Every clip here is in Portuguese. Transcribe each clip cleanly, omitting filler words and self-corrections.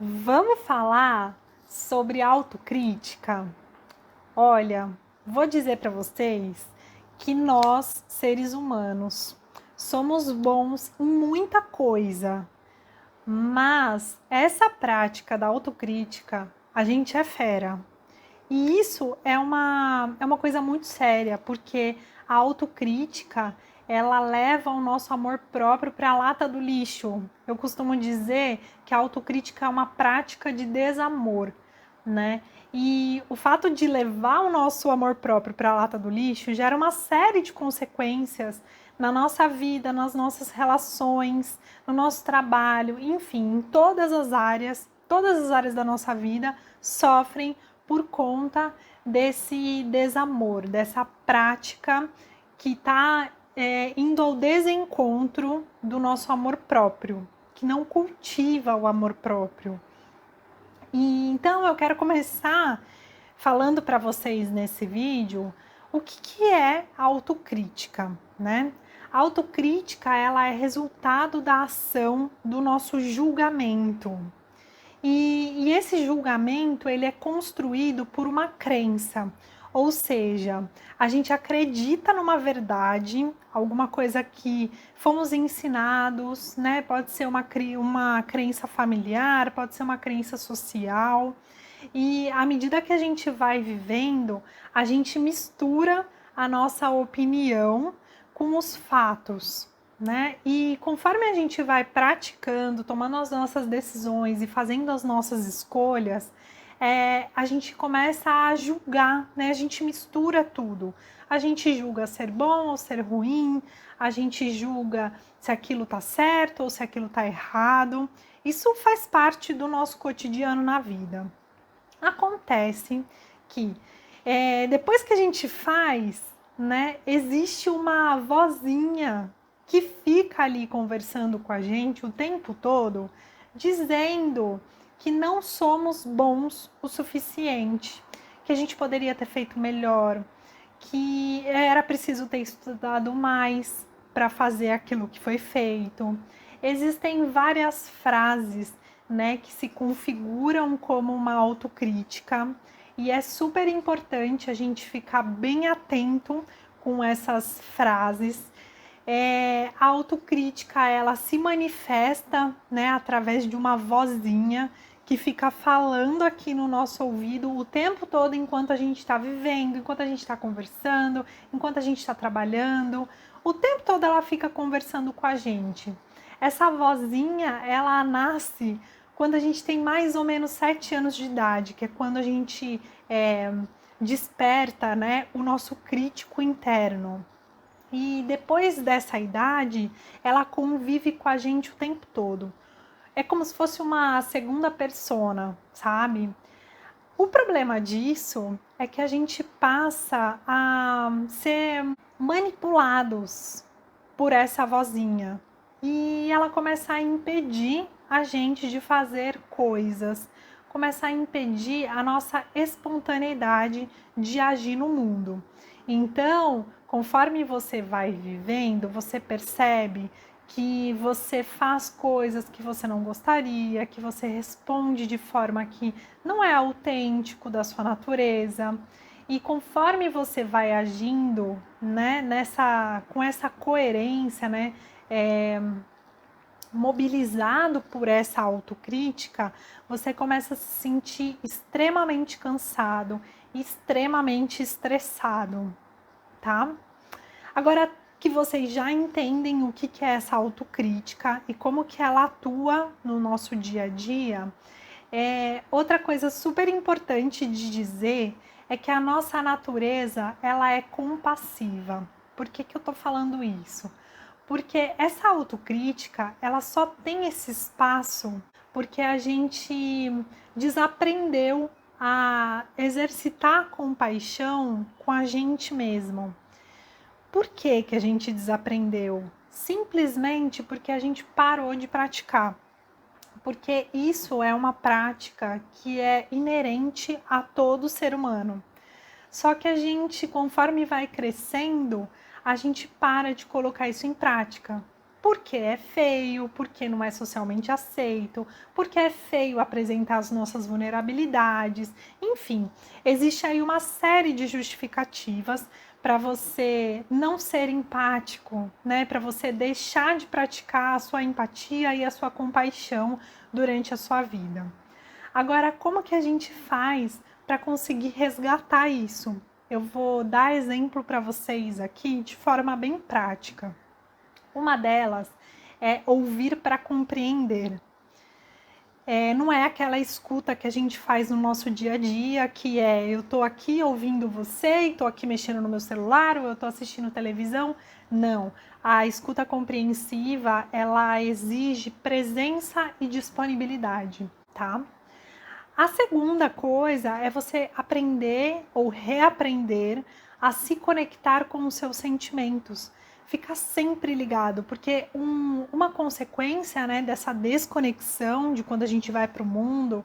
Vamos falar sobre autocrítica? Olha, vou dizer para vocês que nós, seres humanos, somos bons em muita coisa, mas essa prática da autocrítica, a gente é fera. E isso é uma coisa muito séria, porque a autocrítica, ela leva o nosso amor próprio para a lata do lixo. Eu costumo dizer que a autocrítica é uma prática de desamor, né? E o fato de levar o nosso amor próprio para a lata do lixo gera uma série de consequências na nossa vida, nas nossas relações, no nosso trabalho, enfim, em todas as áreas da nossa vida sofrem por conta desse desamor, dessa prática que está indo ao desencontro do nosso amor próprio, que não cultiva o amor próprio. E então eu quero começar falando para vocês nesse vídeo o que é autocrítica, né? A autocrítica, ela é resultado da ação do nosso julgamento. E esse julgamento, ele é construído por uma crença, ou seja, a gente acredita numa verdade, alguma coisa que fomos ensinados, né? Pode ser uma crença familiar, pode ser uma crença social. E à medida que a gente vai vivendo, a gente mistura a nossa opinião com os fatos, né? E conforme a gente vai praticando, tomando as nossas decisões e fazendo as nossas escolhas, a gente começa a julgar, né? A gente mistura tudo. A gente julga ser bom ou ser ruim, a gente julga se aquilo tá certo ou se aquilo tá errado. Isso faz parte do nosso cotidiano na vida. Acontece que depois que a gente faz, né, existe uma vozinha que fica ali conversando com a gente o tempo todo, dizendo que não somos bons o suficiente, que a gente poderia ter feito melhor, que era preciso ter estudado mais para fazer aquilo que foi feito. Existem várias frases, né, que se configuram como uma autocrítica e é super importante a gente ficar bem atento com essas frases. A autocrítica, ela se manifesta, né, através de uma vozinha que fica falando aqui no nosso ouvido o tempo todo enquanto a gente está vivendo, enquanto a gente está conversando, enquanto a gente está trabalhando. O tempo todo ela fica conversando com a gente. Essa vozinha, ela nasce quando a gente tem mais ou menos 7 anos de idade, que é quando a gente desperta, né, o nosso crítico interno. E depois dessa idade, ela convive com a gente o tempo todo. É como se fosse uma segunda persona, sabe? O problema disso é que a gente passa a ser manipulados por essa vozinha. E ela começa a impedir a gente de fazer coisas, começa a impedir a nossa espontaneidade de agir no mundo. Então, conforme você vai vivendo, você percebe que você faz coisas que você não gostaria, que você responde de forma que não é autêntico da sua natureza. E conforme você vai agindo, né, com essa coerência, né, mobilizado por essa autocrítica, você começa a se sentir extremamente cansado, extremamente estressado, tá? Agora que vocês já entendem o que é essa autocrítica e como que ela atua no nosso dia a dia, outra coisa super importante de dizer é que a nossa natureza, ela é compassiva. Por que eu tô falando isso? Porque essa autocrítica, ela só tem esse espaço porque a gente desaprendeu a exercitar compaixão com a gente mesmo. Por que a gente desaprendeu? Simplesmente porque a gente parou de praticar. Porque isso é uma prática que é inerente a todo ser humano. Só que a gente, conforme vai crescendo, a gente para de colocar isso em prática. Porque é feio, porque não é socialmente aceito, porque é feio apresentar as nossas vulnerabilidades. Enfim, existe aí uma série de justificativas para você não ser empático, né? Para você deixar de praticar a sua empatia e a sua compaixão durante a sua vida. Agora, como que a gente faz para conseguir resgatar isso? Eu vou dar exemplo para vocês aqui de forma bem prática. Uma delas é ouvir para compreender. Não é aquela escuta que a gente faz no nosso dia a dia, que é eu tô aqui ouvindo você e tô aqui mexendo no meu celular ou eu tô assistindo televisão. Não. A escuta compreensiva, ela exige presença e disponibilidade, tá? A segunda coisa é você aprender ou reaprender a se conectar com os seus sentimentos. Ficar sempre ligado, porque uma consequência, né, dessa desconexão de quando a gente vai para o mundo,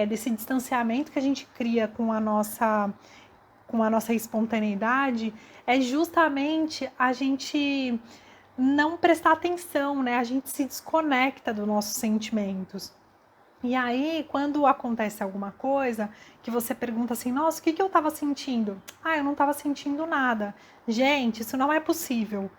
desse distanciamento que a gente cria com a nossa espontaneidade, é justamente a gente não prestar atenção, né? A gente se desconecta dos nossos sentimentos. E aí, quando acontece alguma coisa, que você pergunta assim, nossa, o que eu estava sentindo? Ah, eu não estava sentindo nada. Gente, isso não é possível.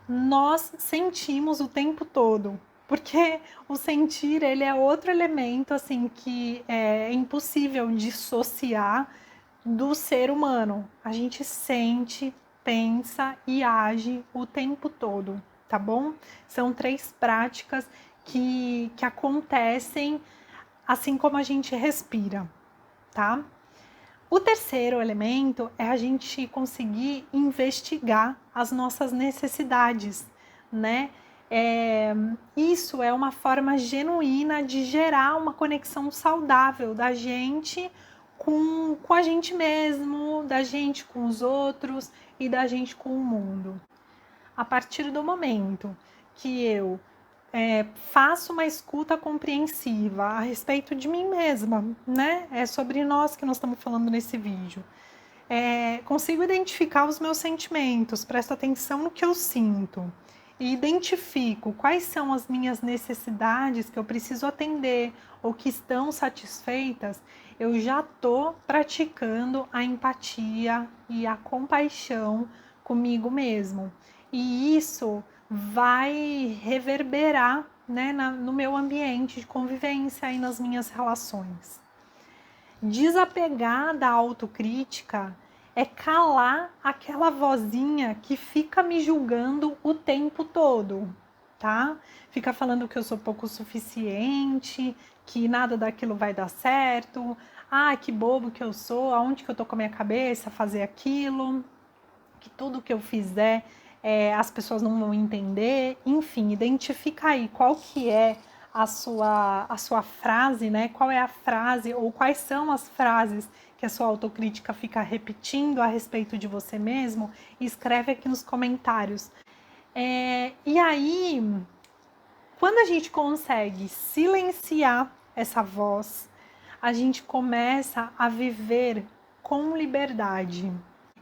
Nós sentimos o tempo todo, porque o sentir, ele é outro elemento, assim, que é impossível dissociar do ser humano. A gente sente, pensa e age o tempo todo, tá bom? São 3 práticas que acontecem assim como a gente respira, tá? O terceiro elemento é a gente conseguir investigar as nossas necessidades, né? Isso é uma forma genuína de gerar uma conexão saudável da gente com a gente mesmo, da gente com os outros e da gente com o mundo. A partir do momento que eu faço uma escuta compreensiva a respeito de mim mesma, né? É sobre nós que nós estamos falando nesse vídeo. Consigo identificar os meus sentimentos, presto atenção no que eu sinto e identifico quais são as minhas necessidades que eu preciso atender ou que estão satisfeitas, eu já estou praticando a empatia e a compaixão comigo mesmo. E isso vai reverberar, né, no meu ambiente de convivência e nas minhas relações. Desapegar da autocrítica é calar aquela vozinha que fica me julgando o tempo todo, tá? Fica falando que eu sou pouco suficiente, que nada daquilo vai dar certo, que bobo que eu sou, aonde que eu tô com a minha cabeça fazer aquilo, que tudo que eu fizer as pessoas não vão entender. Enfim, identifica aí qual que é a sua frase, né? Qual é a frase ou quais são as frases que a sua autocrítica fica repetindo a respeito de você mesmo e escreve aqui nos comentários. E aí, quando a gente consegue silenciar essa voz, a gente começa a viver com liberdade.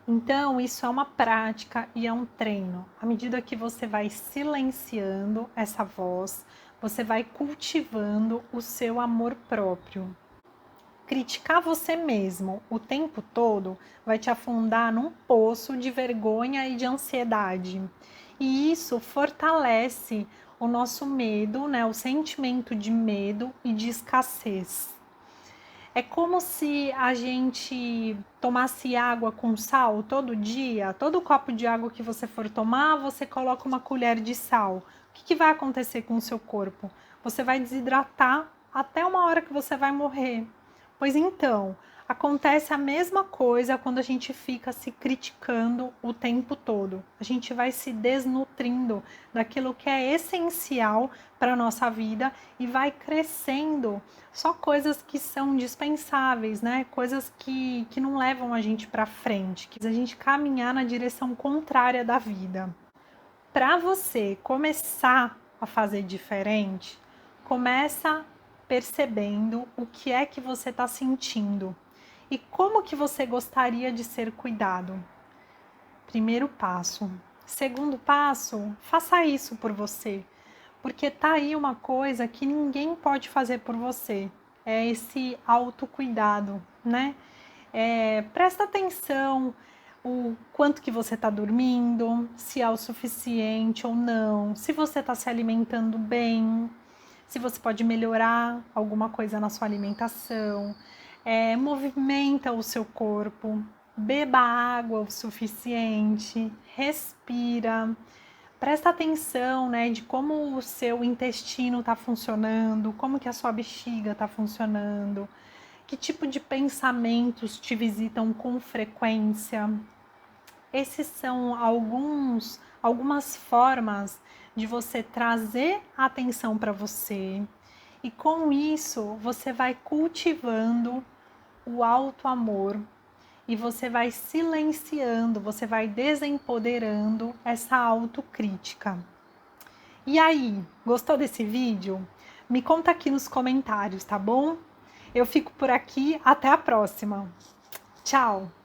Então, isso é uma prática e é um treino. À medida que você vai silenciando essa voz, você vai cultivando o seu amor próprio. Criticar você mesmo o tempo todo vai te afundar num poço de vergonha e de ansiedade. E isso fortalece o nosso medo, né? O sentimento de medo e de escassez. É como se a gente tomasse água com sal todo dia. Todo copo de água que você for tomar, você coloca uma colher de sal. O que vai acontecer com o seu corpo? Você vai desidratar até uma hora que você vai morrer. Pois então, acontece a mesma coisa quando a gente fica se criticando o tempo todo. A gente vai se desnutrindo daquilo que é essencial para a nossa vida e vai crescendo só coisas que são dispensáveis, né? Coisas que não levam a gente para frente, que a gente caminhar na direção contrária da vida. Para você começar a fazer diferente, começa percebendo o que é que você está sentindo e como que você gostaria de ser cuidado. Primeiro passo. Segundo passo, faça isso por você. porque tá aí uma coisa que ninguém pode fazer por você, é esse autocuidado, né? Presta atenção o quanto que você está dormindo, se é o suficiente ou não, se você está se alimentando bem, se você pode melhorar alguma coisa na sua alimentação, movimenta o seu corpo, beba água o suficiente, respira, presta atenção, né, de como o seu intestino está funcionando, como que a sua bexiga está funcionando, que tipo de pensamentos te visitam com frequência. Esses são algumas formas de você trazer a atenção para você. E com isso, você vai cultivando o auto-amor e você vai silenciando, você vai desempoderando essa autocrítica. E aí, gostou desse vídeo? Me conta aqui nos comentários, tá bom? Eu fico por aqui, até a próxima. Tchau!